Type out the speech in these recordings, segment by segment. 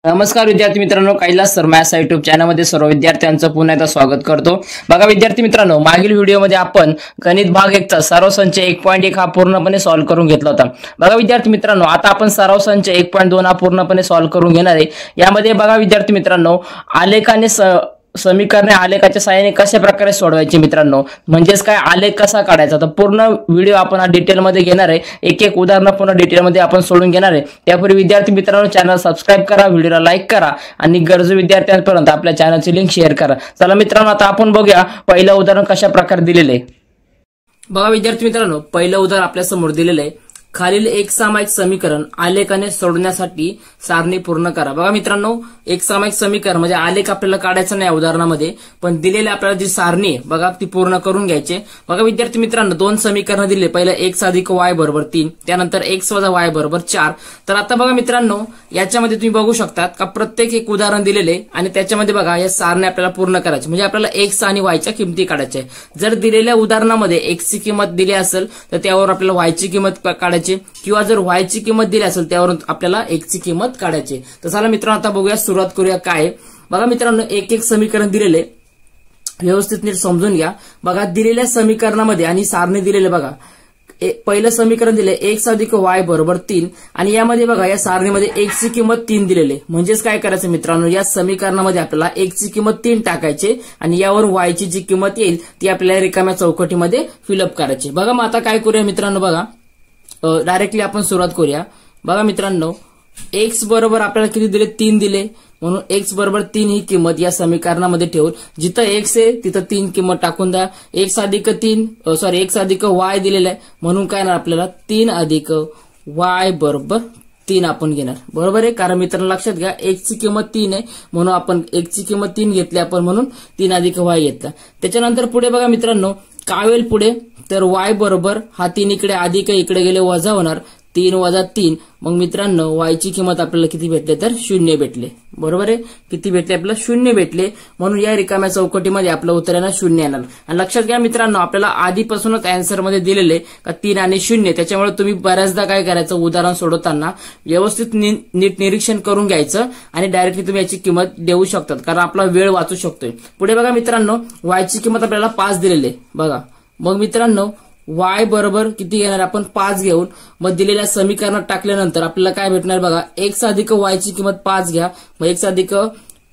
नमस्कार विद्यार्थी मित्रांनो, कैलास सर मॅथ्स युट्यूब चॅनलमध्ये सर्व विद्यार्थ्यांचं पुन्हा एकदा स्वागत करतो। बघा विद्यार्थी मित्रांनो, मागील व्हिडिओमध्ये आपण गणित भाग 1 चा सराव संच 1.1 हा पूर्णपणे सॉल्व्ह करून घेतला होता। बघा विद्यार्थी मित्रांनो, आता आपण सराव संच 1.2 हा पूर्णपणे सॉल्व्ह करून घेणार आहे। यामध्ये बघा विद्यार्थी मित्रांनो, आलेखाने समीकरणे आलेखाच्या सहाय्याने कशा प्रकारे सोडवायचे मित्रांनो, म्हणजेच काय आलेख कसा काढायचा, तर पूर्ण व्हिडिओ आपण डिटेल मध्ये घेणार आहे। एक एक उदाहरण पूर्ण डिटेल मध्ये आपण सोडून घेणार आहे। त्यापूर्वी विद्यार्थी मित्रांनो, चॅनल सबस्क्राइब करा, व्हिडिओला लाईक करा आणि गरजू विद्यार्थ्यांपर्यंत आपल्या चॅनलची लिंक शेअर करा। चला मित्रांनो, आता आपण बघूया पहिलं उदाहरण कशा प्रकारे दिलेले आहे। बघा विद्यार्थी मित्रांनो, पहिलं उदाहरण आपल्या समोर दिलेलं आहे। खालील एक सामायिक समीकरण आलेखाने सोडवण्यासाठी सारणी पूर्ण करा। बघा मित्रांनो, एक सामायिक समीकरण म्हणजे आलेख आपल्याला काढायचं नाही उदाहरणामध्ये, पण दिलेली आपल्याला जी सारणी आहे बघा ती पूर्ण करून घ्यायची। बघा विद्यार्थी मित्रांनो, दोन समीकरण दिले, पहिलं x अधिक y बरोबर 3, त्यानंतर x वजा y बरोबर 4। तर आता बघा मित्रांनो, याच्यामध्ये तुम्ही बघू शकता का प्रत्येक एक उदाहरण दिलेले आणि त्याच्यामध्ये बघा या सारणी आपल्याला पूर्ण करायची, म्हणजे आपल्याला x आणि y च्या किमती काढायच्या। जर दिलेल्या उदाहरणामध्ये x ची किंमत दिली असेल तर त्यावर आपल्याला y ची किंमत काढायची, किंवा जर y ची किंमत दिली असेल त्यावरून आपल्याला x ची किंमत काढायची। तर चला मित्रांनो, आता बघूया, सुरुवात करूया काय। बघा मित्रांनो, एक एक समीकरण दिलेले व्यवस्थित नीट समजून घ्या। बघा दिलेल्या समीकरणामध्ये आणि सारणी दिलेले बघा, पहिलं समीकरण दिले x अधिक y बरोबर 3 आणि यामध्ये बघा या सारणीमध्ये x ची किंमत 3 दिलेले, म्हणजेच काय करायचं मित्रांनो, या समीकरणामध्ये आपल्याला x ची किंमत 3 टाकायची आणि यावर y ची जी किंमत येईल ती आपल्याला रिकाम्या चौकटीमध्ये फिलअप करायची। बघा मग आता काय करूया मित्रांनो, बघा डायरेक्टली आपण सुरुवात करूया। बघा मित्रांनो, x बरोबर आपल्याला किती दिले, 3 दिले, म्हणून x बरोबर 3 ही किंमत या समीकरणामध्ये ठेवून जिथं x आहे तिथं 3 किंमत टाकून द्या। x अधिक y दिलेला आहे, म्हणून काय ना आपल्याला 3 अधिक y बरोबर 3 आपण घेणार, बरोबर आहे। कारण मित्रांनो लक्षात घ्या, x ची किंमत 3 आहे म्हणून आपण x ची किंमत 3 घेतली आपण, म्हणून 3 अधिक y घेतला। त्याच्यानंतर पुढे बघा मित्रांनो, काय होईल पुढे, तर y बरोबर हा 3 इकडे अधिक इकडे गेले वजा होणार, 3 वजा 3, मग मित्रांनो y ची किंमत आपल्याला किती भेटले, तर 0 भेटले, बरोबर आहे। किती भेटले आपल्याला, 0 भेटले, म्हणून या रिकाम्या चौकटीमध्ये आपलं उत्तर येणार 0 येणार। आणि लक्षात घ्या मित्रांनो, आपल्याला आधीपासूनच आन्सर मध्ये दिलेले का 3 आणि 0, त्याच्यामुळे तुम्ही बऱ्याचदा काय करायचं, उदाहरण सोडवताना व्यवस्थित नीट निरीक्षण करून घ्यायचं आणि डायरेक्टली तुम्ही याची किंमत देऊ शकतात, कारण आपला वेळ वाचू शकतोय। पुढे बघा मित्रांनो, y ची किंमत आपल्याला 5 दिलेली बघा, मग मित्रांनो y बरोबर किती घेणार आपण, 5 घेऊन मग दिलेल्या समीकरणात टाकल्यानंतर आपल्याला काय भेटणार बघा, x अधिक y ची किंमत 5 घ्या, मग x अधिक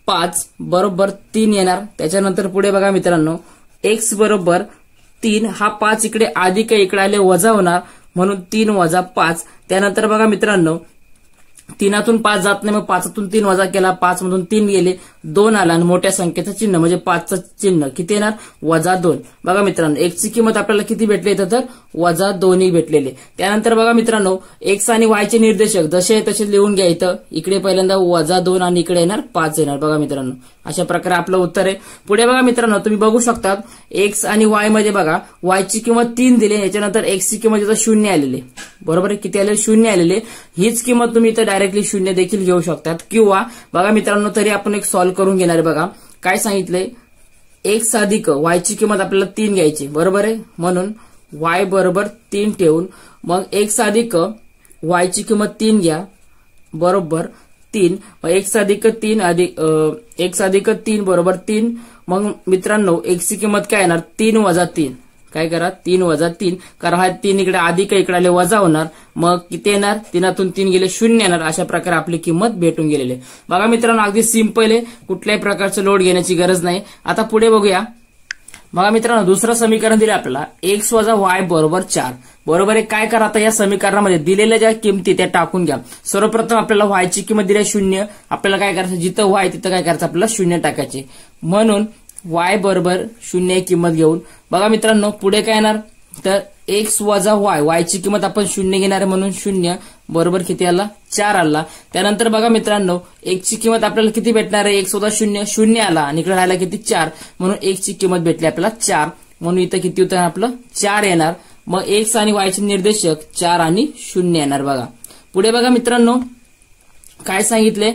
5 बरोबर 3 येणार। त्याच्यानंतर पुढे बघा मित्रांनो, x बरोबर 3 हा 5 इकडे अधिक इकडे आले वजा होणार, म्हणून 3 वजा 5। त्यानंतर बघा मित्रांनो, 3तून 5 जात नाही, मग 5तून 3 वजा केला, 5 मधून 3 गेले, 2 आला आणि मोठ्या संख्येचं चिन्ह म्हणजे 5चं चिन्ह किती येणार, वजा 2। बघा मित्रांनो, x ची किंमत आपल्याला किती भेटली इथं, तर वजा 2 ही भेटलेले। त्यानंतर बघा मित्रांनो, x आणि y चे निर्देशक जसे तसे लिहून घ्या, इथं इकडे पहिल्यांदा वजा 2 आणि इकडे येणार 5 येणार। बघा मित्रांनो, अशा प्रकारे आपलं उत्तर आहे। पुढे बघा मित्रांनो, तुम्ही बघू शकता x आणि y मध्ये बघा y ची किंमत 3 दिली, याच्यानंतर x ची किंमत इथं 0 आलेली, बरोबर आहे, किती आले, 0 आलेले। हीच किंमत तुम्ही इथं डायरेक्टली 0 देखील घेऊ शकतात, किंवा बघा मित्रांनो तरी आपण एक सॉल्व्ह करून घेणार आहे। बघा काय सांगितलंय, x अधिक y ची किंमत आपल्याला 3 घ्यायची, बरोबर आहे, म्हणून y बरोबर 3 ठेवून मग x अधिक y ची किंमत 3 घ्या, बरोबर 3, मग x अधिक 3 बरोबर 3, मग मित्रांनो x ची किंमत काय येणार, 3 वजा 3, काय करा 3 वजा 3, कारण हा 3 इकडे अधिक इकडे आले वजा होणार, मग किती येणार, 3तून 3 गेले 0 येणार। अशा प्रकारे आपली किंमत भेटून गेलेली आहे। बघा मित्रांनो, अगदी सिंपल आहे, कुठल्याही प्रकारचं लोड घेण्याची गरज नाही। आता पुढे बघूया। बघा मित्रांनो, दुसरं समीकरण दिलं आपल्याला, x वजा y बरोबर 4, बरोबर आहे। काय करा, आता या समीकरणामध्ये दिलेल्या ज्या किमती त्या टाकून घ्या। सर्वप्रथम आपल्याला y ची किंमत दिली 0, आपल्याला काय करायचं, जिथं y तिथं काय करायचं, आपल्याला 0 टाकायचे, म्हणून y बरोबर 0 किंमत घेऊन बघा मित्रांनो पुढे काय येणार, तर x वजा y ची किंमत आपण 0 घेणार आहे, म्हणून 0 बरोबर किती आला, 4 आला। त्यानंतर बघा मित्रांनो, x ची किंमत आपल्याला किती भेटणार आहे, x वजा 0 आला आणि इकडे राहिला किती 4, म्हणून x ची किंमत भेटली आपल्याला 4, म्हणून इथं किती होतं आपलं 4 येणार। मग x आणि y चे निर्देशक 4 आणि 0 येणार। बघा पुढे बघा मित्रांनो, काय सांगितले,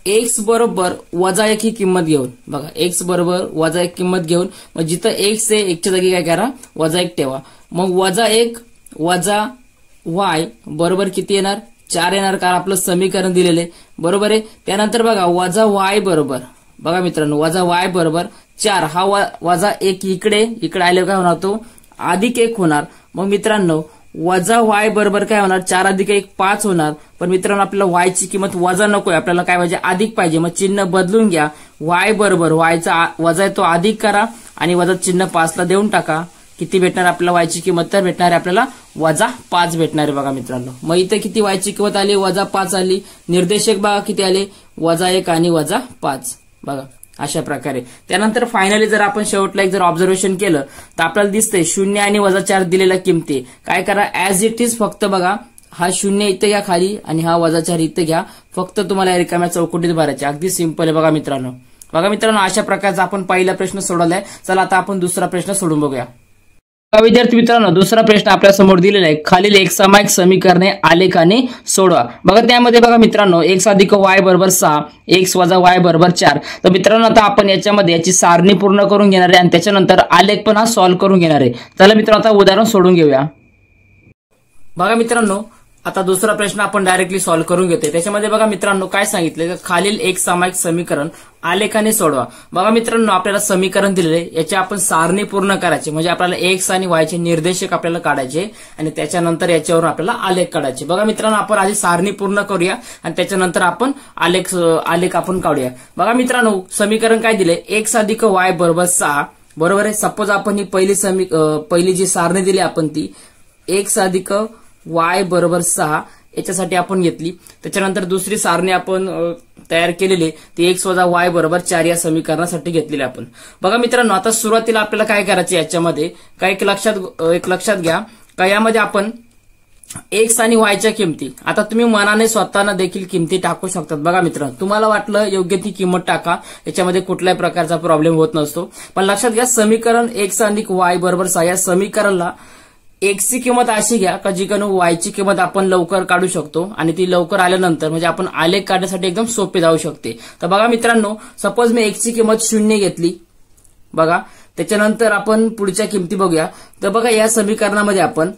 x बरोबर वजा 1 ही किंमत घेऊन, बघा x बरोबर वजा 1 किंमत घेऊन मग जिथं x आहे 1 च्या जागी काय करा, वजा 1 ठेवा, मग वजा 1 वजा y बरोबर किती येणार, 4 येणार, कारण आपलं समीकरण दिलेले, बरोबर आहे. त्यानंतर बघा वजा y बरोबर, बघा मित्रांनो वजा y बरोबर 4, हा वजा 1 इकडे आले काय होणार तो अधिक 1 होणार. मग मित्रांनो वजा y बरोबर काय होणार 4 अधिक 1 5 होणार. पण मित्रांनो आपल्याला y ची किंमत वजा नकोय, आपल्याला काय पाहिजे अधिक पाहिजे. मग चिन्ह बदलून घ्या. y बरोबर y चा वजा आहे तो अधिक करा आणि वजा चिन्ह 5 ला देऊन टाका. किती भेटणार आपल्याला y ची किंमत, तर भेटणार आपल्याला वजा 5 भेटणार आहे बघा मित्रांनो. मग इथे किती y ची किंमत आली वजा 5 आली. निर्देशक बघा किती आले वजा 1 आणि वजा 5 बघा अशा प्रकारे. त्यानंतर फायनली जर आपण शेवटला एक जर ऑब्झर्वेशन केलं तर आपल्याला दिसतंय 0 आणि वजा 4 दिलेल्या किमती. काय करा ऍज इट इज फक्त बघा हा 0 इथं घ्या खाली आणि हा वजा 4 इथं घ्या. फक्त तुम्हाला रिकाम्या चौकटीत भरायचे. अगदी सिंपल आहे बघा मित्रांनो. बघा मित्रांनो अशा प्रकारचा आपण पहिला प्रश्न सोडवलाय. चला आता आपण दुसरा प्रश्न सोडून बघूया. विद्यार्थी मित्रांनो दुसरा प्रश्न आपल्या समोर दिलेला आहे. खालील एक सामायिक समीकरणे आलेखाने सोडवा. बघा त्यामध्ये बघा मित्रांनो x अधिक y बरोबर 6, x वजा y बरोबर 4. तर मित्रांनो आता आपण याच्यामध्ये याची सारणी पूर्ण करून घेणार आहे आणि त्याच्यानंतर आलेख पण हा सॉल्व्ह करून घेणार आहे. चला मित्रांनो आता उदाहरण सोडून घेऊया. बघा मित्रांनो आता दुसरा प्रश्न आपण डायरेक्टली सॉल्व्ह करून घेतोय. त्याच्यामध्ये बघा मित्रांनो काय सांगितलं खालील एक सामायिक समीकरण आलेखाने सोडवा. बघा मित्रांनो आपल्याला समीकरण दिलेले याची आपण सारणी पूर्ण करायची. म्हणजे आपल्याला x आणि y चे निर्देशक आपल्याला काढायचे आणि त्याच्यानंतर याच्यावर आपल्याला आलेख काढायचे. बघा मित्रांनो आपण आधी सारणी पूर्ण करूया आणि त्याच्यानंतर आपण आलेख आपण काढूया. बघा मित्रांनो समीकरण काय दिले x अधिक y बरोबर 6 बरोबर आहे. सपोज आपण ही पहिली जी सारणी दिली आपण ती x अधिक y बरोबर 6 याच्यासाठी आपण घेतली. त्याच्यानंतर दुसरी सारणी आपण तयार केलेली ती x वजा y बरोबर 4 या समीकरणासाठी घेतलेली आपण. बघा मित्रांनो आता सुरुवातीला आपल्याला काय करायचे याच्यामध्ये काय एक लक्षात घ्या का यामध्ये आपण x आणि y च्या किमती आता तुम्ही मनाने स्वतःना देखील किमती टाकू शकतात. बघा मित्रांनो तुम्हाला वाटलं योग्य ती किंमत टाका, याच्यामध्ये कुठल्याही प्रकारचा प्रॉब्लेम होत नसतो. पण लक्षात घ्या समीकरण x अधिक y बरोबर 6 या समीकरणाला x ची किंमत अशी घ्या का जिकडून y ची किंमत आपण लवकर काढू शकतो आणि ती लवकर आल्यानंतर म्हणजे आपण आलेख काढण्यासाठी एकदम सोपे जाऊ शकते. तर बघा मित्रांनो सपोज मी x ची किंमत 0 घेतली. बघा त्याच्यानंतर आपण पुढच्या किमती बघूया. तर बघा या समीकरणामध्ये आपण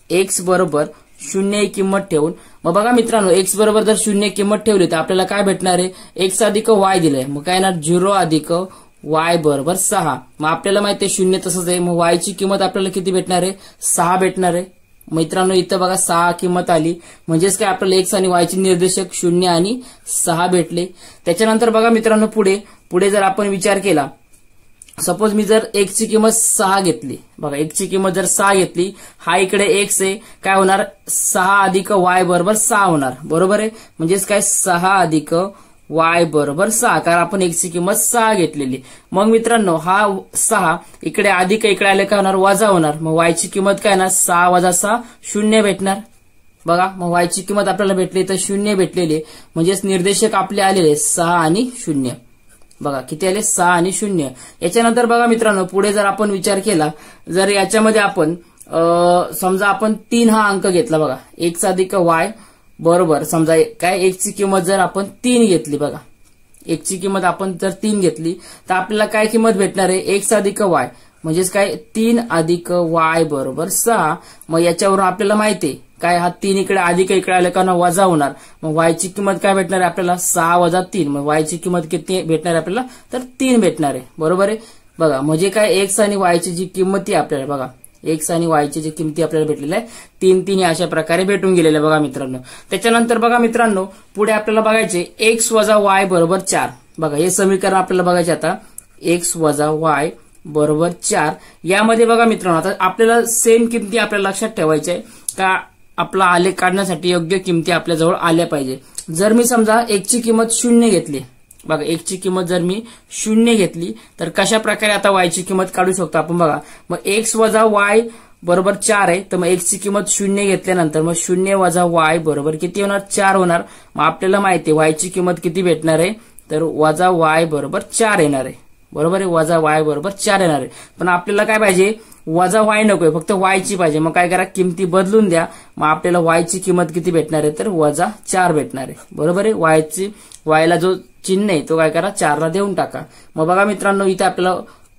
x बरोबर 0 ही किंमत ठेवून मग बघा मित्रांनो x बरोबर जर 0 किंमत ठेवली तर आपल्याला काय भेटणार आहे x अधिक y दिलंय. मग काय येणार 0 अधिक y बरोबर 6. मग आपल्याला माहिती आहे 0 तसंच आहे. मग y ची किंमत आपल्याला किती भेटणार आहे 6 भेटणार आहे. मित्रांनो इथं बघा 6 किंमत आली म्हणजेच काय आपल्याला x आणि y चे निर्देशक 0 आणि 6 भेटले. त्याच्यानंतर बघा मित्रांनो पुढे जर आपण विचार केला सपोज मी जर x ची किंमत 6 घेतली. बघा x ची किंमत जर 6 घेतली हा इकडे x आहे काय होणार 6 अधिक y बरोबर 6 होणार बरोबर आहे. म्हणजेच काय 6 अधिक y बरोबर 6 कारण आपण x ची किंमत 6 घेतलेली. मग मित्रांनो हा 6 इकडे अधिक इकडे आले काय होणार वजा होणार. मग y ची किंमत काय येणार 6 वजा 6 0 भेटणार. बघा मग y ची किंमत आपल्याला भेटली तर 0 भेटलेली म्हणजेच निर्देशक आपले आलेले 6 आणि 0. बघा किती आले 6 आणि 0. याच्यानंतर बघा मित्रांनो पुढे जर आपण विचार केला जर याच्यामध्ये आपण समजा आपण 3 हा अंक घेतला. बघा x अधिक y बरोबर समजा काय x ची किंमत जर आपण 3 घेतली. बघा x ची किंमत आपण जर 3 घेतली तर आपल्याला काय किंमत भेटणार आहे x अधिक y म्हणजेच काय 3 अधिक y बरोबर 6. मग याच्यावरून आपल्याला माहिती आहे काय हा 3 इकडे अधिक इकडे आले का वजा होणार. मग y ची किंमत काय भेटणार आहे आपल्याला 6 वजा 3. मग y ची किंमत किती भेटणार आहे आपल्याला तर 3 भेटणार आहे बरोबर आहे. बघा म्हणजे काय x आणि y ची जी किंमत आहे आपल्याला बघा x आणि y ची जी किमती आपल्याला भेटलेल्या आहे 3 अशा प्रकारे भेटून गेलेल्या बघा मित्रांनो. त्याच्यानंतर बघा मित्रांनो पुढे आपल्याला बघायचे x वजा y बरोबर 4. बघा हे समीकरण आपल्याला बघायचे आता x वजा y बरोबर 4. यामध्ये बघा मित्रांनो आता आपल्याला सेम किमती आपल्याला लक्षात ठेवायच्या आहे का आपला आलेख काढण्यासाठी योग्य किमती आपल्याजवळ आल्या पाहिजे. जर मी समजा x ची किंमत 0 घेतली. बघा x ची किंमत जर मी 0 घेतली तर कशा प्रकारे आता y ची किंमत काढू शकतो आपण. बघा मग x वजा y बरोबर 4 आहे तर मग x ची किंमत 0 घेतल्यानंतर मग 0 वजा y बरोबर किती होणार 4 होणार. मग आपल्याला माहिती आहे y ची किंमत किती भेटणार आहे तर वजा y बरोबर 4 येणार आहे बरोबर आहे. वजा y बरोबर 4 येणार आहे. पण आपल्याला काय पाहिजे वजा y नकोय फक्त y ची पाहिजे. मग काय करा किमती बदलून द्या. मग आपल्याला y ची किंमत किती भेटणार आहे तर वजा 4 भेटणार आहे बरोबर आहे. y ला जो चिन्ह आहे तो काय करा 4 ला देऊन टाका. मग बघा मित्रांनो इथे आपल्याला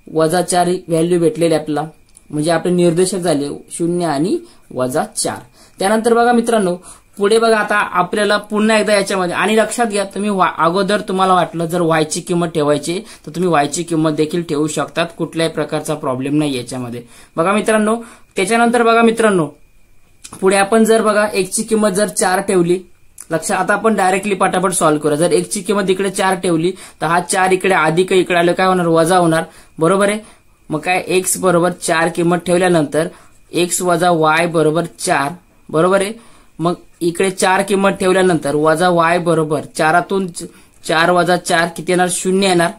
वजा 4 व्हॅल्यू भेटलेली आपल्याला म्हणजे आपले निर्देशक झाले 0 आणि वजा 4. त्यानंतर बघा मित्रांनो पुढे बघा आता आपल्याला पुन्हा एकदा याच्यामध्ये आणि लक्षात घ्या तुम्ही अगोदर तुम्हाला वाटलं जर वायची किंमत ठेवायची तर तुम्ही वायची किंमत देखील ठेवू शकतात, कुठल्याही प्रकारचा प्रॉब्लेम नाही याच्यामध्ये. बघा मित्रांनो, त्याच्यानंतर बघा मित्रांनो पुढे आपण जर बघा एक्सची किंमत जर 4 ठेवली, लक्षात आता आपण डायरेक्टली पटापट सॉल्व्ह करूया. जर एक्सची किंमत इकडे 4 ठेवली तर हा 4 इकडे अधिक इकडे आलं काय होणार, वजा होणार, बरोबर आहे. मग काय एक्स बरोबर 4 किंमत ठेवल्यानंतर एक्स वजा वाय बरोबर 4, बरोबर आहे. मग इकडे 4 किंमत ठेवल्यानंतर वजा वाय बरोबर 4तून 4 वजा 4 किती येणार, 0 येणार,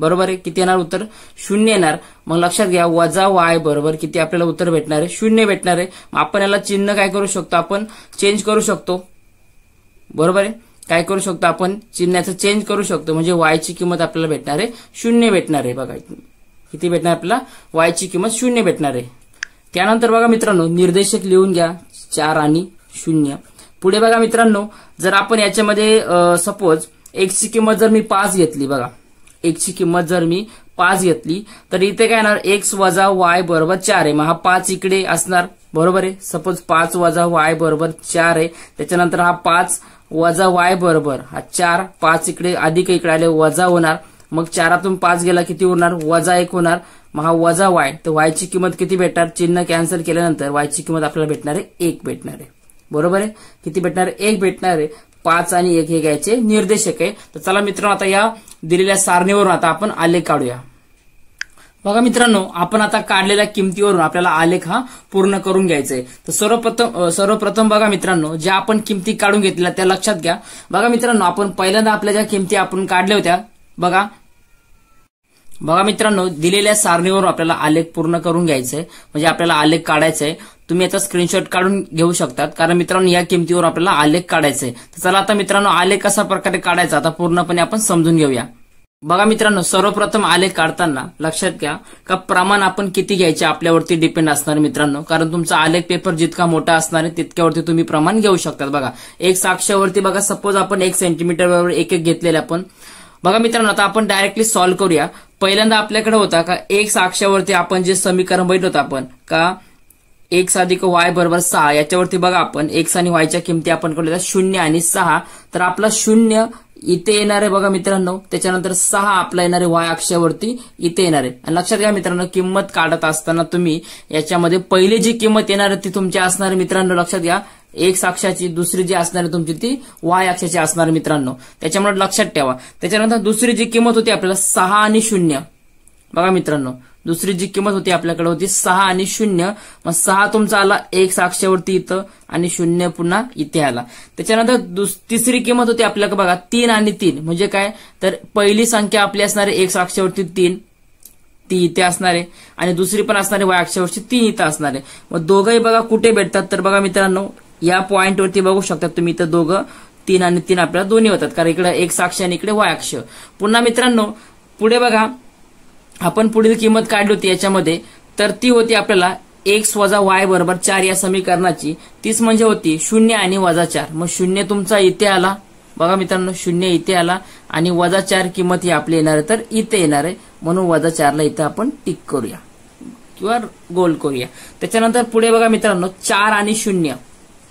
बरोबर आहे. किती येणार उत्तर, 0 येणार. मग लक्षात घ्या वजा वाय बरोबर किती आपल्याला उत्तर भेटणार आहे, 0 भेटणार आहे. मग आपण याला चिन्ह काय करू शकतो, आपण चेंज करू शकतो, बरोबर आहे. काय करू शकतो आपण, चिन्हाचं चेंज करू शकतो, म्हणजे वायची किंमत आपल्याला भेटणार आहे 0 भेटणार आहे. बघा किती भेटणार आपल्याला, वायची किंमत 0 भेटणार आहे. त्यानंतर बघा मित्रांनो निर्देशक लिहून घ्या 4 आणि 0. पुढे बघा मित्रांनो जर आपण याच्यामध्ये सपोज एक्सची किंमत जर मी 5 घेतली, बघा एक्सची किंमत जर मी 5 घेतली तर इथे काय येणार, एक्स वजा वाय बरोबर 4 आहे. मग हा 5 इकडे असणार, बरोबर आहे. सपोज 5 वजा वाय बरोबर 4 आहे. त्याच्यानंतर हा 5 वजा वाय बरोबर हा 4, 5 इकडे अधिक इकडे आले वजा होणार. मग 4तून 5 गेला किती होणार, वजा 1 होणार. मग हा वजा वाय, तर वायची किंमत किती भेटणार, चिन्ह कॅन्सल केल्यानंतर वायची किंमत आपल्याला भेटणार आहे 1 भेटणार आहे, बरोबर आहे. किती भेटणार आहे, 1 भेटणार आहे. 5 आणि 1 हे घ्यायचे निर्देशक आहे. तर चला मित्रांनो आता या दिलेल्या सारणीवरून आता आपण आलेख काढूया. बघा मित्रांनो आपण आता काढलेल्या किमतीवरून आपल्याला आलेख हा पूर्ण करून घ्यायचा आहे. तर सर्वप्रथम बघा मित्रांनो ज्या आपण किमती काढून घेतल्या त्या लक्षात घ्या. बघा मित्रांनो आपण पहिल्यांदा आपल्या ज्या किमती आपण काढल्या होत्या, बघा मित्रांनो दिलेल्या सारणीवरून आपल्याला आलेख पूर्ण करून घ्यायचंय, म्हणजे आपल्याला आलेख काढायचंय. तुम्ही याचा स्क्रीनशॉट काढून घेऊ शकतात, कारण मित्रांनो या किमतीवर आपल्याला आलेख काढायचंय. तर चला आता मित्रांनो आलेख कशा प्रकारे काढायचा आता पूर्णपणे आपण समजून घेऊया. बघा मित्रांनो सर्वप्रथम आलेख काढताना लक्षात घ्या का प्रमाण आपण किती घ्यायचे आपल्यावरती डिपेंड असणार मित्रांनो, कारण तुमचा आलेख पेपर जितका मोठा असणार आहे तितक्यावरती तुम्ही प्रमाण घेऊ शकतात. बघा एक साक्षावरती बघा सपोज आपण 1 सेंटीमीटर बरोबर एक घेतलेले आपण. बघा मित्रांनो आता आपण डायरेक्टली सॉल्व्ह करूया. पहिल्यांदा आपल्याकडे होता का एक्स अक्षावरती आपण जे समीकरण बघितलं होतं आपण का एक्स अधिक वाय बरोबर 6, याच्यावरती बघा आपण एक्स आणि वायच्या किमती आपण काढल्या 0 आणि 6. तर आपला 0 इथे येणार आहे बघा मित्रांनो, त्याच्यानंतर 6 आपला येणार आहे वाय अक्षावरती इथे येणार आहे. आणि लक्षात घ्या मित्रांनो किंमत काढत असताना तुम्ही याच्यामध्ये पहिली जी किंमत येणार आहे ती तुमची असणार आहे मित्रांनो, लक्षात घ्या एक्स अक्षाची, दुसरी जी असणार आहे तुमची ती वाय अक्षाची असणार मित्रांनो, त्याच्यामुळे लक्षात ठेवा. त्याच्यानंतर दुसरी जी किंमत होती आपल्याला 6 आणि 0. बघा मित्रांनो दुसरी जी किंमत होती आपल्याकडे होती 6 आणि 0. मग 6 तुमचा आला एक्स अक्षावरती इथं आणि 0 पुन्हा इथे आला. त्याच्यानंतर तिसरी किंमत होती आपल्याकडे बघा 3 आणि 3, म्हणजे काय तर पहिली संख्या आपली असणार आहे एक्स अक्षावरती 3, ती इथे असणार आहे आणि दुसरी पण असणार आहे वाय अक्षावरती 3 इथं असणार आहे. मग दोघंही बघा कुठे भेटतात तर बघा मित्रांनो या पॉइंटवरती बघू शकता तुम्ही इथं दोघं 3 आणि 3 आपल्याला दोन्ही होतात, कारण इकडे एक्स अक्ष आणि इकडे वाय अक्ष. पुन्हा मित्रांनो पुढे बघा आपण पुढील किंमत काढली होती याच्यामध्ये, तर ती होती आपल्याला एक्स वजा वाय बरोबर 4 या समीकरणाची. तीच म्हणजे होती 0 आणि वजा 4. मग 0 तुमचा इथे आला, बघा मित्रांनो 0 इथे आला आणि वजा 4 किंमत ही आपली येणार आहे तर इथे येणार आहे, म्हणून वजा 4 ला इथं आपण टिक करूया किंवा गोल करूया. त्याच्यानंतर पुढे बघा मित्रांनो 4 आणि 0,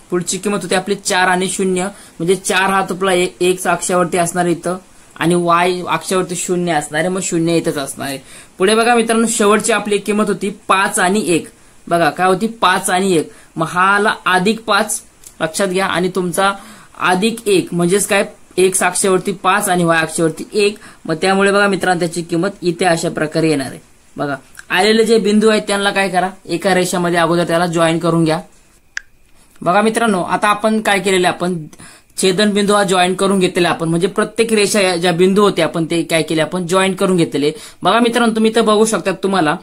पुढची किंमत होती आपली 4 आणि 0, म्हणजे 4 हा तुपला एक्स अक्षावरती असणार इथं आणि वाय अक्षावरती 0 असणार आहे, मग 0 इथंच असणार आहे. पुढे बघा मित्रांनो शेवटची आपली किंमत होती 5 आणि 1. बघा काय होती 5 आणि 1, मग हा आला अधिक 5 लक्षात घ्या आणि तुमचा अधिक 1 म्हणजेच काय एक्स अक्षावरती 5 आणि वाय अक्षावरती 1. मग त्यामुळे बघा मित्रांनो त्याची किंमत इथे अशा प्रकारे येणार आहे. बघा आलेले जे बिंदू आहेत त्यांना काय करा एका रेषामध्ये अगोदर त्याला जॉईन करून घ्या. बघा मित्रांनो आता आपण काय केलेलं आपण छेदनबिंदू हा जॉईन करून घेतलेला आपण, म्हणजे प्रत्येक रेषा ज्या बिंदू होते आपण ते काय केले आपण जॉईन करून घेतलेले. बघा मित्रांनो तुम्ही इथं बघू शकता तुम्हाला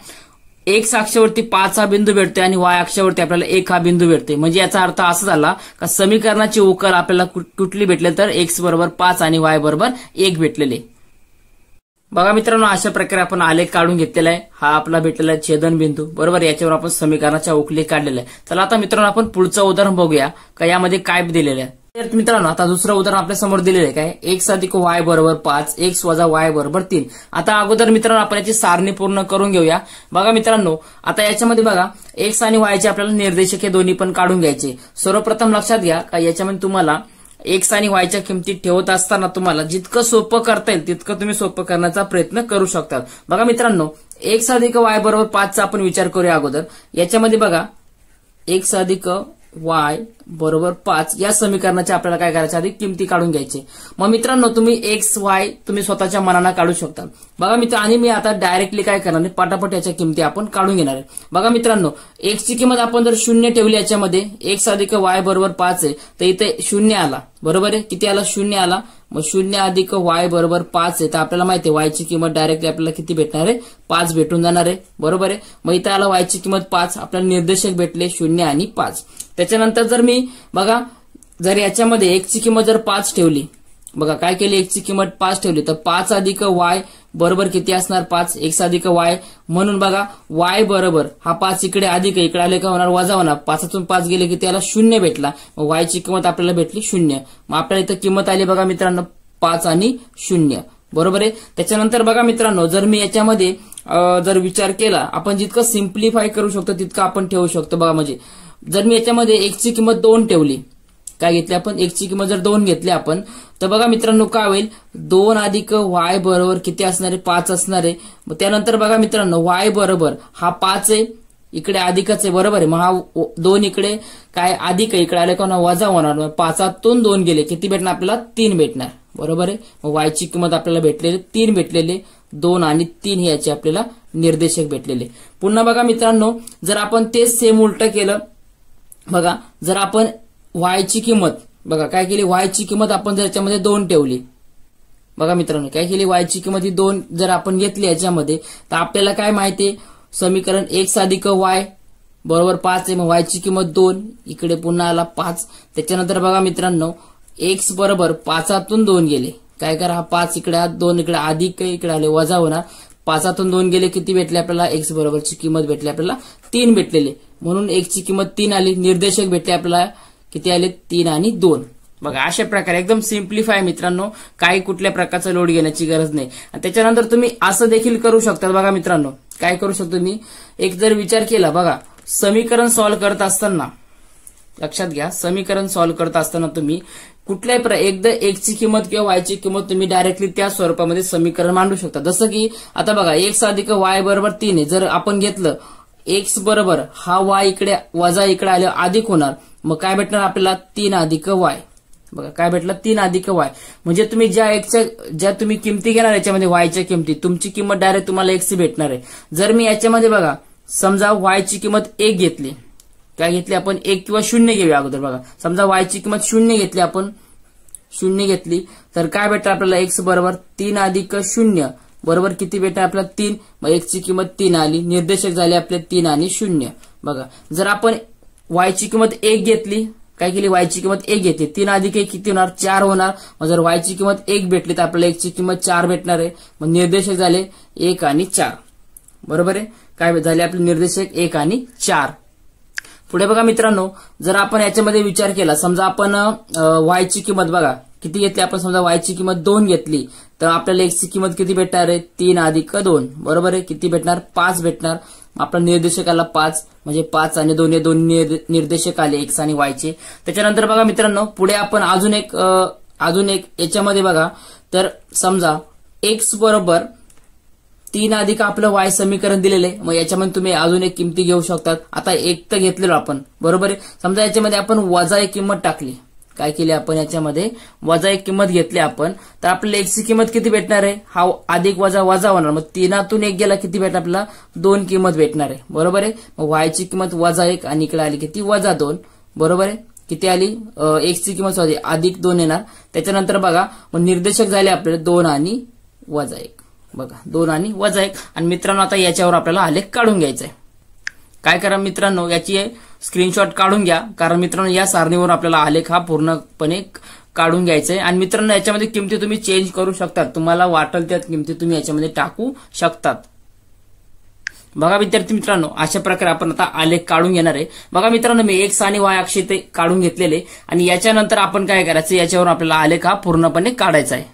एक्स अक्षावरती 5 हा बिंदू भेटतोय आणि वाय अक्षावरती आपल्याला 1 हा बिंदू भेटतोय, म्हणजे याचा अर्थ असा झाला का समीकरणाची उकल आपल्याला कुठली भेटले तर एक्स बरोबर 5 आणि वाय बरोबर 1 भेटलेले. बघा मित्रांनो अशा प्रकारे आपण आलेख काढून घेतलेला आहे. हा आपला भेटलेला आहे छेदनबिंदू, बरोबर. याच्यावर आपण समीकरणाच्या उकली काढलेल्या आहे. चला आता मित्रांनो आपण पुढचं उदाहरण बघूया का यामध्ये काय दिलेलं आहे. तर मित्रांनो आता दुसरं उदाहरण आपल्या समोर दिलेलं आहे काय, x अधिक y बरोबर 5, x वजा y बरोबर 3. आता अगोदर मित्रांनो आपण याची सारणी पूर्ण करून घेऊया. बघा मित्रांनो आता याच्यामध्ये बघा x आणि y चे आपल्याला निर्देशक हे दोन्ही पण काढून घ्यायचे. सर्वप्रथम लक्षात घ्या का याच्यामध्ये तुम्हाला x आणि y च्या किमती ठेवत असताना तुम्हाला जितकं सोपं करता येईल तितकं तुम्ही सोपं करण्याचा प्रयत्न करू शकता. बघा मित्रांनो x अधिक y बरोबर 5 चा आपण विचार करूया अगोदर. याच्यामध्ये बघा x अधिक y बरोबर 5 या समीकरणाच्या आपल्याला काय करायचं आधी किमती काढून घ्यायचे. मग मित्रांनो तुम्ही x y तुम्ही स्वतःच्या मनाने काढू शकता. बघा मित्र आणि मी आता डायरेक्टली काय करणार आहे पटापट याच्या किमती आपण काढून घेणार आहे. बघा मित्रांनो x ची किंमत आपण जर 0 ठेवली याच्यामध्ये x अधिक y बरोबर 5 आहे तर इथे 0 आला बरोबर आहे. किती आला 0 आला. मग 0 अधिक y बरोबर 5 आहे तर आपल्याला माहिती आहे y ची किंमत डायरेक्टली आपल्याला किती भेटणार आहे 5 भेटून जाणार आहे बरोबर आहे. मग इथे आला y ची किंमत 5 आपल्याला निर्देशक भेटले 0 आणि 5. त्याच्यानंतर जर मी बघा जर याच्यामध्ये x ची किंमत जर 5 ठेवली बघा काय केली x ची किंमत 5 ठेवली तर 5 अधिक y बरोबर किती असणार 5 x अधिक y म्हणून बघा y बरोबर हा 5 इकडे अधिक इकडे आले का होणार वजा होणार 5तून 5 गेले की त्याला 0 भेटला. मग y ची किंमत आपल्याला भेटली 0. मग आपल्याला इथं किंमत आली बघा मित्रांनो 5 आणि 0 बरोबर आहे. त्याच्यानंतर बघा मित्रांनो जर मी याच्यामध्ये जर विचार केला आपण जितकं सिम्प्लिफाय करू शकतो तितकं आपण ठेवू शकतो. बघा म्हणजे जर मी याच्यामध्ये x ची किंमत 2 ठेवली काय घेतली आपण x ची किंमत जर 2 घेतली आपण तर बघा मित्रांनो काय होईल 2 अधिक y बरोबर किती असणार आहे 5 असणार आहे. मग त्यानंतर बघा मित्रांनो y बरोबर हा 5 आहे इकडे अधिकच आहे बरोबर आहे. मग हा 2 इकडे काय अधिक आहे इकडे आले का वजा होणार. मग 5तून 2 गेले किती भेटणार आपल्याला 3 भेटणार बरोबर आहे. मग y ची किंमत आपल्याला भेटलेली 3 भेटलेले 2 आणि 3 हे याचे आपल्याला निर्देशक भेटलेले. पुन्हा बघा मित्रांनो जर आपण तेच सेम उलट केलं बघा जर आपण y ची किंमत बघा काय केली y ची किंमत आपण जर याच्यामध्ये 2 ठेवली बघा मित्रांनो काय केली y ची किंमत ही 2 जर आपण घेतली याच्यामध्ये तर आपल्याला काय माहितीये समीकरण x अधिक y बरोबर 5 आहे. मग y ची किंमत 2 इकडे पुन्हा आला 5. त्याच्यानंतर बघा मित्रांनो x बरोबर 5तून 2 गेले काय करा हा 5 इकडे 2 इकडे अधिक इकडे आले वजा होणार 5तून 2 गेले किती भेटले आपल्याला x बरोबरची किंमत भेटली आपल्याला 3 भेटलेले. म्हणून x ची किंमत 3 आली. निर्देशक भेटले आपल्याला किती आले 3 आणि 2. बघा अशा प्रकारे एकदम सिम्प्लिफाय मित्रांनो काही कुठल्या प्रकारचा लोड घेण्याची गरज नाही. आणि त्याच्यानंतर तुम्ही असं देखील करू शकता बघा मित्रांनो काय करू शकतो मी एक जर विचार केला बघा समीकरण सॉल्व्ह करत असताना लक्षात घ्या समीकरण सॉल्व्ह करत असताना तुम्ही कुठल्याही एकदा x ची किंमत किंवा y ची किंमत तुम्ही डायरेक्टली त्या स्वरूपामध्ये समीकरण मांडू शकता. जसं की आता बघा x अधिक y बरोबर 3 आहे जर आपण घेतलं x बरोबर हा y इकडे वजा इकडे आले अधिक होणार. मग काय भेटणार आपल्याला 3 अधिक y बघा काय भेटलं 3 अधिक y म्हणजे तुम्ही ज्या तुम्ही किमती घेणार याच्यामध्ये y च्या किमती तुमची किंमत डायरेक्ट तुम्हाला x ची भेटणार आहे. जर मी याच्यामध्ये बघा समजा y ची किंमत 1 घेतली काय घेतली आपण 1 किंवा 0 घेऊया अगोदर बघा समजा y ची किंमत 0 घेतली आपण 0 घेतली तर काय भेटणार आपल्याला x बरोबर 3 अधिक 0 बरोबर किती भेटणार आपल्याला 3. मग x ची किंमत 3 आली. निर्देशक झाले आपले 3 आणि 0. बघा जर आपण y ची किंमत 1 घेतली काय केली y ची किंमत 1 घेतली 3 अधिक 1 किती होणार 4 होणार. मग जर y ची किंमत 1 भेटली तर आपल्याला x ची किंमत 4 भेटणार आहे. मग निर्देशक झाले 1 आणि 4 बरोबर आहे. काय झाले आपले निर्देशक 1 आणि 4. पुढे बघा मित्रांनो जर आपण याच्यामध्ये विचार केला समजा आपण y ची किंमत बघा किती घेतली आपण समजा y ची किंमत 2 घेतली तर आपल्याला x ची किंमत किती भेटणार आहे 3 अधिक 2 बरोबर आहे. किती भेटणार 5 भेटणार. आपला निर्देशक आला 5 म्हणजे 5 आणि 2 हे दोन निर्देशक आले x आणि y चे. त्याच्यानंतर बघा मित्रांनो पुढे आपण अजून एक याच्यामध्ये बघा तर समजा x बरोबर 3 अधिक आपलं y समीकरण दिलेले. मग याच्यामध्ये तुम्ही अजून एक किमती घेऊ शकतात. आता एक तर घेतलेलो आपण बरोबर आहे. समजा याच्यामध्ये आपण वजा एक किंमत टाकली काय केली आपण याच्यामध्ये वजा एक किंमत घेतली आपण तर आपल्याला x ची किंमत किती भेटणार आहे हा अधिक वजा वजा होणार. मग 3तून 1 गेला किती भेटणार आपल्याला 2 किंमत भेटणार आहे बरोबर आहे. मग y ची किंमत वजा 1 आणि इकडे आली किती वजा 2 बरोबर आहे. किती आली x ची किंमत अधिक 2 येणार. त्याच्यानंतर बघा मग निर्देशक झाले आपले 2 आणि वजा 1 बघा 2 आणि वजा 1. आणि मित्रांनो आता याच्यावर आपल्याला आलेख काढून घ्यायचा आहे. काय करा मित्रांनो याची स्क्रीनशॉट काढून घ्या कारण मित्रांनो या सारणीवर आपल्याला आलेख हा पूर्णपणे काढून घ्यायचा आहे. आणि मित्रांनो याच्यामध्ये किमती तुम्ही चेंज करू शकतात. तुम्हाला वाटेल त्या किमती तुम्ही याच्यामध्ये टाकू शकतात. बघा विद्यार्थी मित्रांनो, अशा प्रकारे आपण आता आलेख काढून घेणार आहे. बघा मित्रांनो, मी एक्स आणि वाय अक्ष ते काढून घेतलेले आणि याच्यानंतर आपण काय करायचं, याच्यावर आपल्याला आलेख हा पूर्णपणे काढायचा आहे.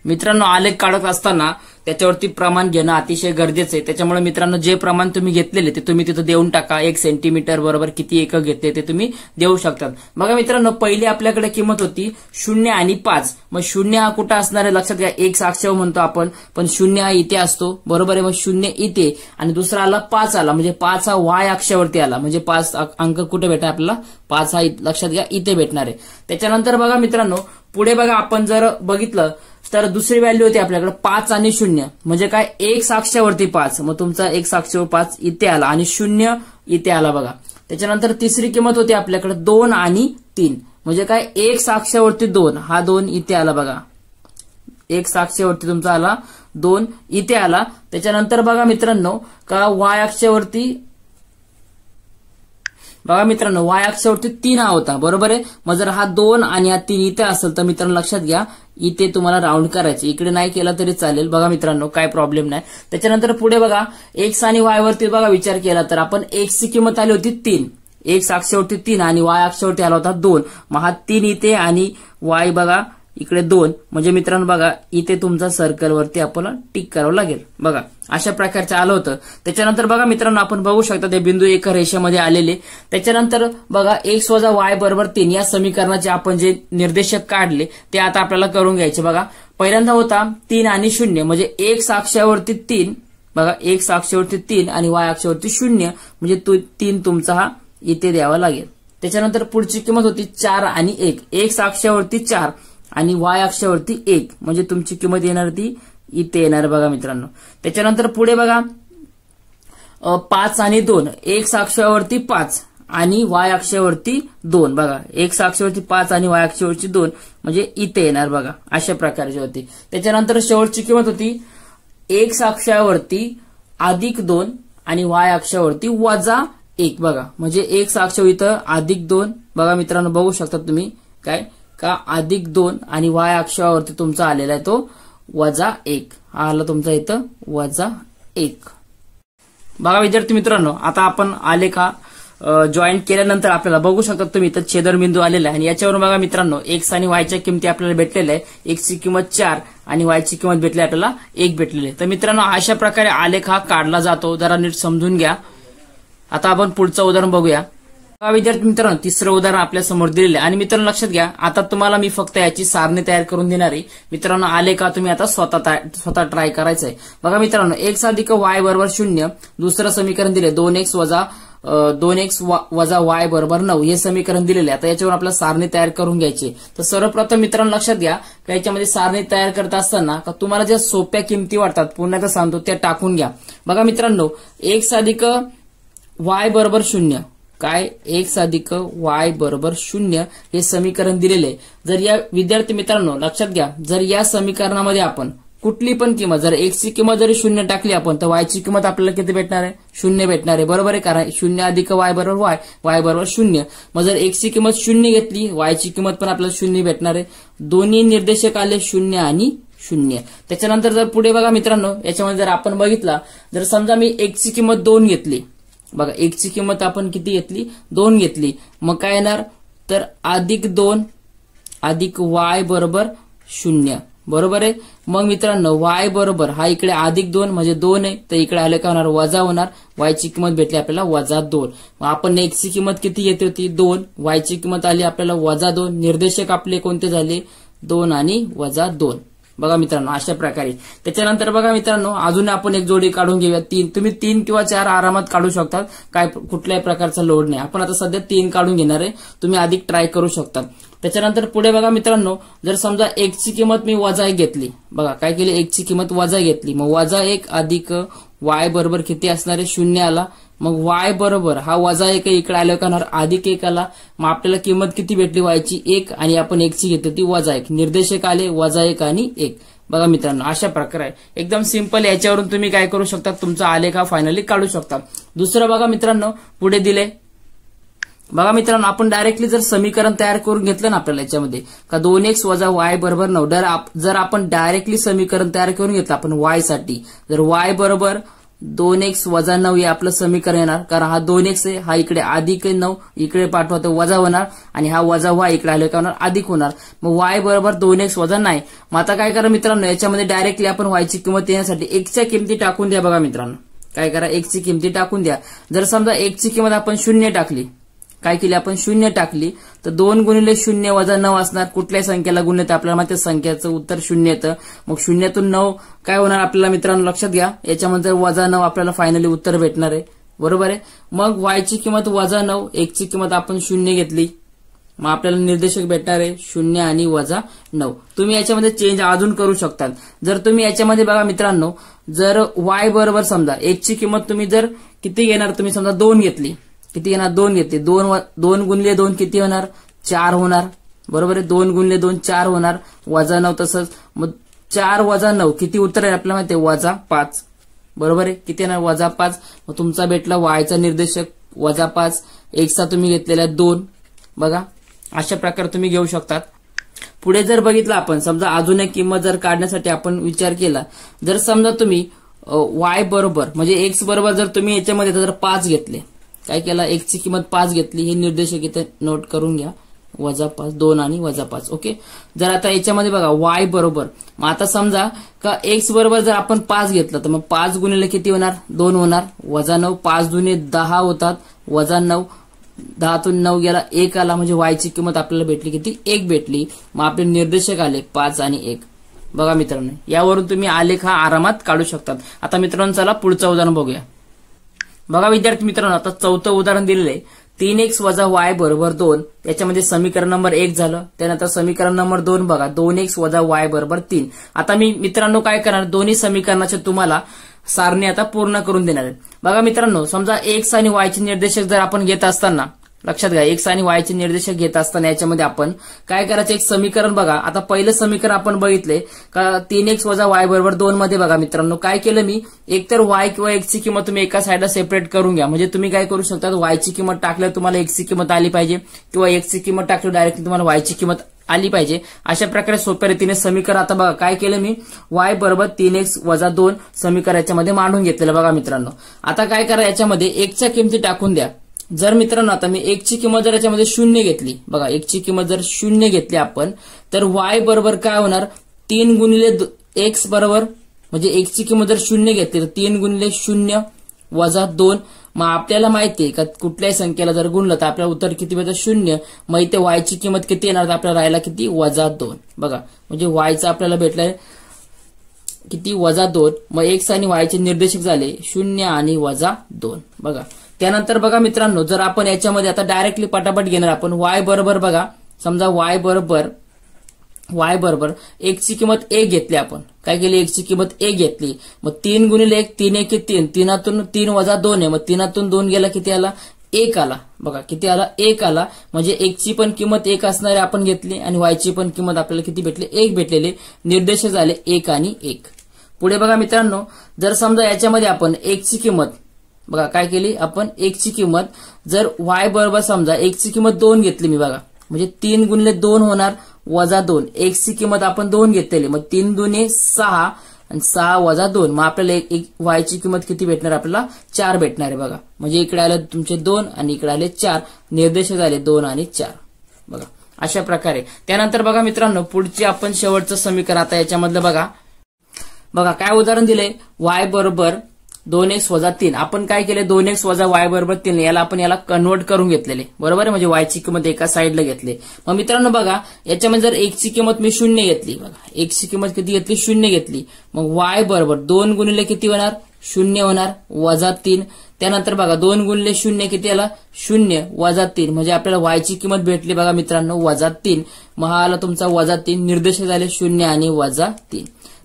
मित्रांनो, आलेख काढत असताना त्याच्यावरती प्रमाण घेणं अतिशय गरजेचं आहे. त्याच्यामुळे मित्रांनो, जे प्रमाण तुम्ही घेतलेले ते तुम्ही तिथं देऊन टाका. 1 सेंटीमीटर बरोबर किती एकक घेतले ते तुम्ही देऊ शकतात. बघा मित्रांनो, पहिली आपल्याकडे किंमत होती 0 आणि 5. मग 0 हा कुठं असणार आहे लक्षात घ्या, एक्स अक्षावर म्हणतो आपण, पण 0 हा इथे असतो, बरोबर आहे. मग 0 इथे आणि दुसरा आला 5 आला, म्हणजे 5 हा वाय अक्षावरती आला, म्हणजे 5 अंक कुठे भेटणार आपल्याला, 5 हा लक्षात घ्या इथे भेटणार आहे. त्याच्यानंतर बघा मित्रांनो, पुढे बघा आपण जर बघितलं तर दुसरी व्हॅल्यू होती आपल्याकडे 5 आणि 0, म्हणजे काय, एक्स अक्षावरती 5, मग तुमचा एक्स अक्षावर 5 इथे आला आणि 0 इथे आला बघा. त्याच्यानंतर तिसरी किंमत होती आपल्याकडे 2 आणि 3, म्हणजे काय, एक्स अक्षावरती 2, हा 2 इथे आला बघा, एक्स अक्षावरती तुमचा आला 2 इथे आला. त्याच्यानंतर बघा मित्रांनो, का वाय अक्षावरती बघा मित्रांनो, वाय अक्षावरती 3 हा होता, बरोबर आहे. मग जर हा 2 आणि हा 3 इथे असेल तर मित्रांनो लक्षात घ्या, इथे तुम्हाला राऊंड करायचे, इकडे नाही केला तरी चालेल. बघा मित्रांनो, काय प्रॉब्लेम नाही. त्याच्यानंतर पुढे बघा, एक्स आणि वाय वरती बघा विचार केला तर आपण एक्सची किंमत आली होती 3, एक्स अक्षावरती 3 आणि वाय अक्षावरती आला होता 2. मग हा 3 इथे आणि वाय बघा इकडे 2, म्हणजे मित्रांनो बघा इथे तुमचा सर्कलवरती आपल्याला टिक करावं लागेल. बघा अशा प्रकारचं आलं होतं. त्याच्यानंतर बघा मित्रांनो, आपण बघू शकता ते बिंदू एका रेषेमध्ये आलेले. त्याच्यानंतर बघा एक्स वजा वाय बरोबर 3 या समीकरणाचे आपण जे निर्देशक काढले ते आता आपल्याला करून घ्यायचे. बघा पहिल्यांदा होता 3 आणि 0, म्हणजे एक्स अक्षावरती 3, बघा एक्स अक्षावरती 3 आणि वाय अक्षावरती 0, म्हणजे 3 तुमचा हा इथे द्यावा लागेल. त्याच्यानंतर पुढची किंमत होती 4 आणि 1, एक्स अक्षावरती 4 आणि वाय अक्षावरती 1, म्हणजे तुमची किंमत येणार ती इथे येणार बघा मित्रांनो. त्याच्यानंतर पुढे बघा 5 आणि 2, एक्स अक्षावरती 5 आणि वाय अक्षावरती 2, बघा एक्स अक्षावरती 5 आणि वाय अक्षावरती 2, म्हणजे इथे येणार बघा, अशा प्रकारची होती. त्याच्यानंतर शेवटची किंमत होती एक्स अक्षावरती +2 आणि वाय अक्षावरती -1, बघा म्हणजे एक्स अक्षावर इथं +2, बघा मित्रांनो बघू शकता तुम्ही काय का +2 आणि वाय अक्षावरती तुमचा आलेला आहे तो -1, हा आला तुमचा इथं -1. बघा विद्यार्थी मित्रांनो, आता आपण आलेख हा जॉईंट केल्यानंतर आपल्याला बघू शकता तुम्ही इथं छेदनबिंदू आलेला आहे आणि याच्यावरून बघा मित्रांनो एक्स आणि वायच्या किमती आपल्याला भेटलेल्या आहे. एक्सची किंमत 4 आणि वायची किंमत भेटली आपल्याला 1 भेटलेली आहे. तर मित्रांनो अशा प्रकारे आलेख हा काढला जातो, जरा नीट समजून घ्या. आता आपण पुढचं उदाहरण बघूया. विद्यार्थी मित्रांनो, तिसरं उदाहरण आपल्या समोर दिलेलं आहे आणि मित्रांनो लक्षात घ्या, आता तुम्हाला मी फक्त याची सारणी तयार करून देणार आहे. मित्रांनो आलेख हा तुम्ही आता स्वतः ट्राय करायचं आहे. बघा मित्रांनो, एक्स अधिक वाय बरोबर 0, दुसरं समीकरण दिले 2x वजा वाय बरोबर 9, हे समीकरण दिलेले आहे. आता याच्यावर आपल्याला सारणी तयार करून घ्यायची. तर सर्वप्रथम मित्रांनो लक्षात घ्या, की याच्यामध्ये सारणी तयार करत असताना का तुम्हाला ज्या सोप्या किमती वाटतात, पुन्हा एकदा सांगतो, त्या टाकून घ्या. बघा मित्रांनो, एक्स अधिक वाय बरोबर 0, काय, एक्स अधिक वाय बरोबर 0 हे समीकरण दिलेले आहे. जर या विद्यार्थी मित्रांनो लक्षात घ्या, जर या समीकरणामध्ये आपण कुठली पण किंमत, जर एक्सची किंमत जरी 0 टाकली आपण तर वायची किंमत आपल्याला किती भेटणार आहे, 0 भेटणार आहे, बरोबर आहे. कारण 0 अधिक वाय बरोबर वाय बरोबर 0. मग जर एक्सची किंमत 0 घेतली, वायची किंमत पण आपल्याला 0 भेटणार आहे. दोन्ही निर्देशक आले 0 आणि 0. त्याच्यानंतर जर पुढे बघा मित्रांनो, याच्यामध्ये जर आपण बघितला, जर समजा मी एक्सची किंमत 2 घेतली, बघा एक्सची किंमत आपण किती घेतली, 2 घेतली, मग काय येणार तर +2 अधिक वाय बरोबर 0, बरोबर आहे. मग मित्रांनो वाय बरोबर हा इकडे +2 म्हणजे 2 आहे, तर इकडे आले का होणार वजा होणार, वायची किंमत भेटली आपल्याला -2. मग आपण एक्सची किंमत किती येते होती 2, वायची किंमत आली आपल्याला -2, निर्देशक आपले कोणते झाले 2 आणि -2. बघा मित्रांनो अशा प्रकारे. त्याच्यानंतर बघा मित्रांनो, अजून आपण एक जोडी काढून घेऊया. 3, तुम्ही 3 किंवा 4 आरामात काढू शकता, काय कुठल्याही प्रकारचा लोड नाही. आपण आता सध्या 3 काढून घेणार आहे, तुम्ही अधिक ट्राय करू शकता. त्याच्यानंतर पुढे बघा मित्रांनो, जर समजा एक्सची किंमत मी -1 घेतली, बघा काय केली, एक्सची किंमत -1 घेतली, मग -1 अधिक वाय बरोबर किती असणार आहे, 0 आला. मग वाय बरोबर हा -1 इकडे आलं का +1 आला. मग आपल्याला किंमत किती भेटली वायची 1 आणि आपण एक्सची घेतली होती -1, निर्देशक आले -1 आणि 1. बघा मित्रांनो अशा प्रकारे एकदम सिंपल. याच्यावरून तुम्ही काय करू शकता, तुमचा आलेख हा फायनली काढू शकता. दुसरं बघा मित्रांनो पुढे दिले, बघा मित्रांनो आपण डायरेक्टली जर समीकरण तयार करून घेतलं ना आपल्याला याच्यामध्ये का 2x वजा वाय बरोबर 9, जर आपण डायरेक्टली समीकरण तयार करून घेतलं आपण वाय साठी, जर वाय बरोबर 2x वजा 9 हे आपलं समीकरण येणार, कारण हा 2x आहे, हा इकडे अधिक 9 इकडे पाठवा तर वजा होणार आणि हा वजा y इकडे आले काय होणार अधिक होणार. मग y बरोबर 2x वजा 9. मग आता काय करा मित्रांनो, याच्यामध्ये डायरेक्टली आपण y ची किंमत येण्यासाठी x च्या किमती टाकून द्या. बघा मित्रांनो काय करा, x ची किमती टाकून द्या. जर समजा x ची किंमत आपण 0 टाकली, काय केली आपण 0 टाकली तर 2 गुणिले 0 वजा 9 असणार. कुठल्याही संख्येला गुणले तर आपल्याला माहिती संख्येचं उत्तर 0 येतं. मग 0तून 9 काय होणार आपल्याला मित्रांनो लक्षात घ्या, याच्यामध्ये वजा 9 आपल्याला फायनली उत्तर भेटणार आहे. बरोबर आहे. मग y ची किंमत वजा 9, x ची किंमत आपण 0 घेतली, मग आपल्याला निर्देशक भेटणार आहे 0 आणि वजा 9. तुम्ही याच्यामध्ये चेंज अजून करू शकता. जर तुम्ही याच्यामध्ये बघा मित्रांनो, जर y बरोबर समजा x ची किंमत तुम्ही जर किती घेणार, तुम्ही समजा 2 घेतली, किती येणार 2 घेतली, 2 गुणिले 2 किती होणार 4 होणार. बरोबर आहे. 2 गुणिले 2 4 होणार, वजा 9 तसंच. मग 4 वजा 9 किती उत्तर आहे आपल्याला माहिती आहे वजा 5. बरोबर आहे. किती येणार वजा 5. मग तुमचा भेटला वायचा निर्देशक वजा 5, एक्सचा तुम्ही घेतलेला 2. बघा अशा प्रकारे तुम्ही घेऊ शकतात. पुढे जर बघितलं आपण, समजा अजून एक किंमत जर काढण्यासाठी आपण विचार केला, जर समजा तुम्ही y बरोबर म्हणजे x बरोबर जर तुम्ही याच्यामध्ये जर 5 घेतले, काय केला x ची किंमत 5 घेतली, हे निर्देशक इथे नोट करून घ्या वजा 5, 2 आणि वजा 5. ओके. जर आता याच्यामध्ये बघा y बरोबर, मग आता समजा का x बरोबर जर आपण 5 घेतलं तर मग 5 गुणिले किती होणार 2 होणार, वजा 9, 5 दुने 10 होतात, वजा 9, 10तून 9 गेला 1 आला, म्हणजे y ची किंमत आपल्याला भेटली किती 1 भेटली. मग आपले निर्देशक आले 5 आणि 1. बघा मित्रांनो, यावरून तुम्ही आलेख हा आरामात काढू शकतात. आता मित्रांनो चला पुढचं उदाहरण बघूया. बघा विद्यार्थी मित्रांनो, आता चौथं उदाहरण दिलेलं आहे 3x वजा y बरोबर 2. याच्यामध्ये समीकरण नंबर 1 झालं. त्यानंतर समीकरण नंबर 2 बघा, 2x वजा y बरोबर 3. आता मी मित्रांनो काय करणार, दोन्ही समीकरणाचे तुम्हाला सारणी आता पूर्ण करून देणार आहे. बघा मित्रांनो, समजा x आणि y चे निर्देशक जर आपण घेत असताना, लक्षात घ्या x आणि y चे निर्देशक घेत असताना याच्यामध्ये आपण काय करायचं, एक समीकरण बघा. आता पहिलं समीकरण आपण बघितले का 3x वजा y बरोबर 2 मध्ये बघा मित्रांनो काय केलं मी, एकतर y किंवा x ची किंमत तुम्ही एका साईडला सेपरेट करून घ्या. म्हणजे तुम्ही काय करू शकता, y ची किंमत टाकल्यावर तुम्हाला x ची किंमत आली पाहिजे, किंवा x ची किंमत टाकल्यावर डायरेक्टली तुम्हाला y ची किंमत आली पाहिजे. अशा प्रकारे सोप्या रीतीने समीकरण आता बघा काय केलं मी, y बरोबर 3x वजा 2 समीकरण याच्यामध्ये मांडून घेतलेलं. बघा मित्रांनो, आता काय करा, याच्यामध्ये x च्या किमती टाकून द्या. जर मित्रांनो आता मी x ची किंमत जर याच्यामध्ये 0 घेतली, बघा x ची किंमत जर 0 घेतली आपण, तर y बरोबर काय होणार 3 गुणिले x बरोबर, म्हणजे x ची किंमत जर 0 घेतली तर 3 गुणिले 0 वजा 2. मग आपल्याला माहिती आहे का कुठल्याही संख्येला जर गुणलं तर आपल्याला उत्तर किती भेटतं 0. मग इथे y ची किंमत किती येणार, आपल्याला राहिला किती वजा 2. बघा म्हणजे y चा आपल्याला भेटलाय किती वजा 2. मग x आणि y चे निर्देशक झाले 0 आणि वजा 2. बघा त्यानंतर बघा मित्रांनो, जर आपण याच्यामध्ये आता डायरेक्टली पटापट घेणार आपण y बरोबर, बघा समजा y बरोबर x ची किंमत 1 घेतली, आपण काय केली x ची किंमत 1 घेतली. मग 3 गुणिले 1 3 1 3, 3तून 3 वजा 2 आहे, मग 3तून 2 गेला किती आला 1 आला. बघा किती आला 1 आला, म्हणजे x ची पण किंमत 1 असणारी आपण घेतली आणि y ची पण किंमत आपल्याला किती भेटली 1 भेटलेले. निर्देशक झाले 1 आणि 1. पुढे बघा मित्रांनो, जर समजा याच्यामध्ये आपण x ची किंमत बघा काय केली आपण, x ची किंमत जर y बरोबर समजा x ची किंमत 2 घेतली मी, बघा म्हणजे 3 गुणिले 2 होणार वजा 2. x ची किंमत आपण 2 घेतलेली, मग 3 दुने 6 आणि 6 वजा 2. मग आपल्याला y ची किंमत किती भेटणार, आपल्याला 4 भेटणार आहे. बघा म्हणजे इकडे आले तुमचे 2 आणि इकडे आले 4, निर्देशक झाले 2 आणि 4. बघा अशा प्रकारे. त्यानंतर बघा मित्रांनो, पुढची आपण शेवटचं समीकरण आता याच्यामधलं बघा काय उदाहरण दिले, y बरोबर 2x वजा 3. आपण काय केले 2x वजा y बरोबर 3 याला आपण याला कन्वर्ट करून घेतलेले. बरोबर आहे, म्हणजे y ची किंमत एका साईडला घेतली. मग मित्रांनो बघा याच्यामध्ये जर x ची किंमत मी 0 घेतली, बघा x ची किंमत किती घेतली 0 घेतली, मग y बरोबर 2 गुणिले किती होणार 0 होणार वजा 3. त्यानंतर बघा 2 गुणिले 0 किती आला 0 वजा 3, म्हणजे आपल्याला y ची किंमत भेटली बघा मित्रांनो वजा 3. मग हा आला तुमचा वजा 3, निर्देशक झाले 0 आणि वजा 3.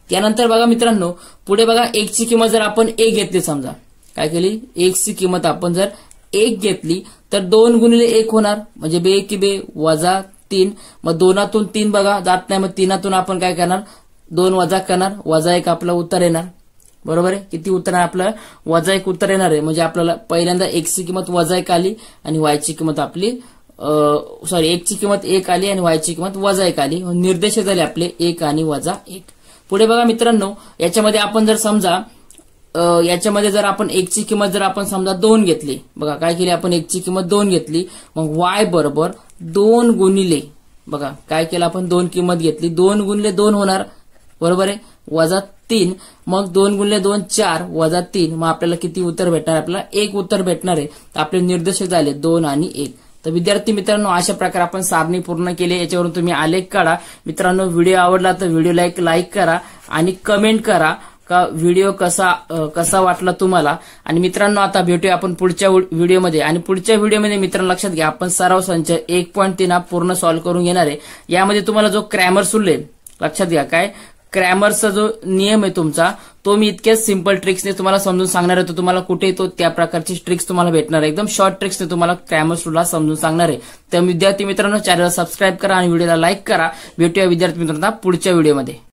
त्यानंतर बघा मित्रांनो, पुढे बघा x ची किंमत जर आपण 1 घेतली, समजा काय केली x ची किंमत आपण जर 1 घेतली तर 2 गुणिले 1 होणार, म्हणजे 2 की 2 वजा 3. मग 2तून 3 बघा जात नाही, मग 3तून आपण काय करणार 2 वजा करणार, वजा 1 आपलं उत्तर येणार. बरोबर आहे, किती उत्तर आहे आपलं वजा 1 उत्तर येणार आहे. म्हणजे आपल्याला पहिल्यांदा x ची किंमत वजा 1 आली आणि y ची किंमत आपली x ची किंमत 1 आली आणि y ची किंमत वजा 1 आली. निर्देशक झाले आपले 1 आणि वजा 1. पुढे बघा मित्रांनो, याच्यामध्ये आपण जर समजा याच्यामध्ये जर आपण एकची किंमत जर आपण समजा 2 घेतली, बघा काय केली आपण, एकची किंमत 2 घेतली, मग y बरोबर 2 गुणिले, बघा काय केलं आपण, 2 किंमत घेतली, 2 गुणिले 2 होणार, बरोबर आहे, वजा 3, मग 2 गुणिले 2 4 वजा 3, मग आपल्याला किती उत्तर भेटणार, आपल्याला 1 उत्तर भेटणार आहे. तर आपले निर्देशक झाले 2 आणि 1. तर विद्यार्थी मित्रांनो, अशा प्रकारे आपण सारणी पूर्ण केली. याच्यावरून तुम्ही आलेख काढा. मित्रांनो, व्हिडिओ आवडला तर व्हिडिओला एक लाईक करा आणि कमेंट करा का व्हिडिओ कसा वाटला तुम्हाला. आणि मित्रांनो, आता भेटूया आपण पुढच्या व्हिडिओमध्ये. आणि पुढच्या व्हिडिओमध्ये मित्रांनो लक्षात घ्या, आपण सराव संच 1.3 हा पूर्ण सॉल्व्ह करून घेणार आहे. यामध्ये तुम्हाला जो क्रॅमर रूल आहे, लक्षात घ्या, काय क्रॅमरचा जो नियम आहे तुमचा, तो मी इतक्याच सिंपल ट्रिक्सने तुम्हाला समजून सांगणार आहे. तो तुम्हाला कुठे तो त्या प्रकारची ट्रिक्स तुम्हाला भेटणार आहे. एकदम शॉर्ट ट्रिक्सने तुम्हाला क्रॅमर रूलला समजून सांगणार आहे. तर विद्यार्थी मित्रांनो, चॅनलला सबस्क्राईब करा आणि व्हिडिओला लाईक करा. भेटूया विद्यार्थी मित्रांनो पुढच्या व्हिडिओमध्ये.